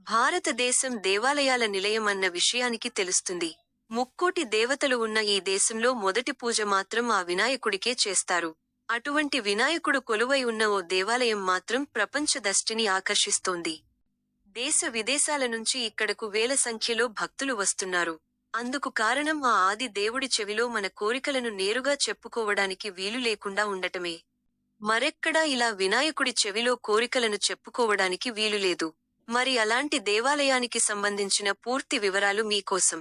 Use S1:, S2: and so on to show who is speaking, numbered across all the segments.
S1: భారతదేశం దేవాలయాల నిలయం అన్న విషయానికి తెలుస్తుంది. ముక్కోటి దేవతలు ఉన్న ఈ దేశంలో మొదటి పూజ మాత్రం ఆ వినాయకుడికే చేస్తారు. అటువంటి వినాయకుడు కొలువై ఉన్న ఓ దేవాలయం మాత్రం ప్రపంచ దృష్టిని ఆకర్షిస్తోంది. దేశ విదేశాల నుంచి ఇక్కడకు వేల సంఖ్యలో భక్తులు వస్తున్నారు. అందుకు కారణం ఆ ఆది దేవుడి చెవిలో మన కోరికలను నేరుగా చెప్పుకోవడానికి వీలు లేకుండా ఉండటమే. మరెక్కడా ఇలా వినాయకుడి చెవిలో కోరికలను చెప్పుకోవడానికి వీలులేదు. మరి అలాంటి దేవాలయానికి సంబంధించిన పూర్తి వివరాలు మీకోసం.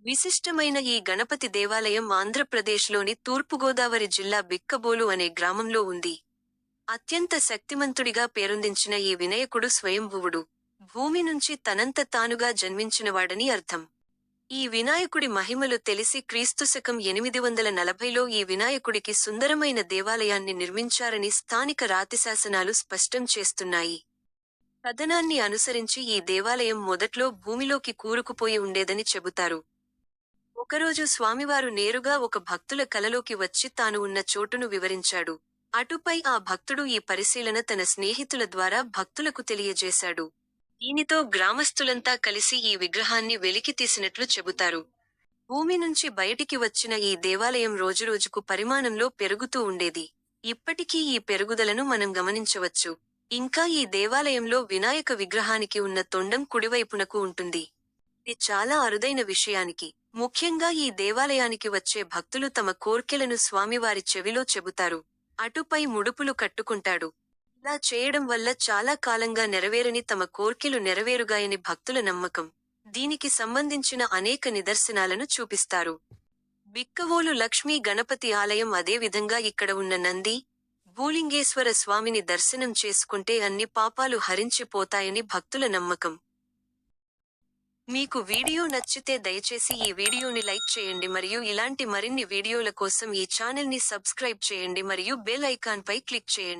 S1: విశిష్టమైన ఈ గణపతి దేవాలయం ఆంధ్రప్రదేశ్లోని తూర్పుగోదావరి జిల్లా బిక్కబోలు అనే గ్రామంలో ఉంది. అత్యంత శక్తిమంతుడిగా పేరొందించిన ఈ వినాయకుడు స్వయంభువుడు. భూమి నుంచి తనంత తానుగా జన్మించినవాడని అర్థం. ఈ వినాయకుడి మహిమలు తెలిసి క్రీస్తుశకం 840లో ఈ వినాయకుడికి సుందరమైన దేవాలయాన్ని నిర్మించారని స్థానిక రాతిశాసనాలు స్పష్టం చేస్తున్నాయి. కథనాన్ని అనుసరించి ఈ దేవాలయం మొదట్లో భూమిలోకి కూరుకుపోయి ఉండేదని చెబుతారు. ఒకరోజు స్వామివారు నేరుగా ఒక భక్తుల కలలోకి వచ్చి తాను ఉన్న చోటును వివరించాడు. అటుపై ఆ భక్తుడు ఈ పరిశీలన తన స్నేహితుల ద్వారా భక్తులకు తెలియజేశాడు. దీనితో గ్రామస్తులంతా కలిసి ఈ విగ్రహాన్ని వెలికితీసినట్లు చెబుతారు. భూమి నుంచి బయటికి వచ్చిన ఈ దేవాలయం రోజురోజుకు పరిమాణంలో పెరుగుతూ ఉండేది. ఇప్పటికీ ఈ పెరుగుదలను మనం గమనించవచ్చు. ఇంకా ఈ దేవాలయంలో వినాయక విగ్రహానికి ఉన్న తొండం కుడివైపునకు ఉంటుంది. ఇది చాలా అరుదైన విషయానికి. ముఖ్యంగా ఈ దేవాలయానికి వచ్చే భక్తులు తమ కోర్కెలను స్వామివారి చెవిలో చెబుతారు. అటుపై ముడుపులు కట్టుకుంటాడు. ఇలా చేయడం వల్ల చాలా కాలంగా నెరవేరని తమ కోర్కెలు నెరవేరుగాయని భక్తుల నమ్మకం. దీనికి సంబంధించిన అనేక నిదర్శనాలను చూపిస్తారు. బిక్కవోలు లక్ష్మీ గణపతి ఆలయం అదే విధంగా ఇక్కడ ఉన్న నంది, భూలింగేశ్వర స్వామిని దర్శనం చేసుకుంటే అన్ని పాపాలు హరించిపోతాయని భక్తుల నమ్మకం. మీకు వీడియో నచ్చితే దయచేసి ఈ వీడియోని లైక్ చేయండి మరియు ఇలాంటి మరిన్ని వీడియోల కోసం ఈ ఛానల్ని సబ్స్క్రైబ్ చేయండి మరియు బెల్ ఐకాన్ పై క్లిక్ చేయండి.